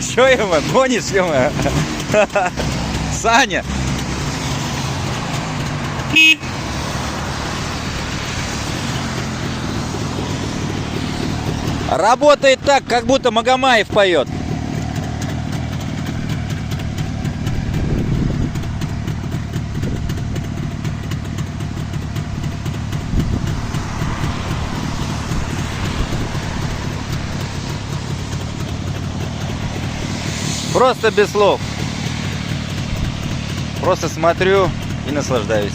Что его? Гонишь, ё-моё? Саня! Работает так, как будто Магомаев поет. Просто без слов. Просто смотрю и наслаждаюсь.